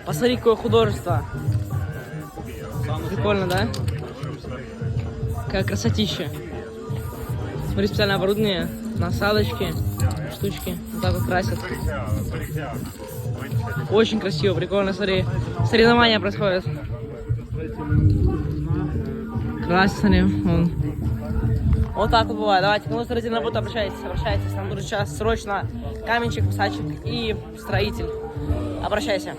Посмотри, какое художество. Прикольно, да? Какая красотища. Смотри, специальное оборудование, насадочки, штучки. Вот так вот красят. Очень красиво, прикольно, смотри. Соревнования происходят. Красит, смотри, вон. Вот так вот бывает. Давайте, кому строитель на работу, обращайтесь. Нам нужен сейчас срочно каменщик, писачик и строитель. Обращайся.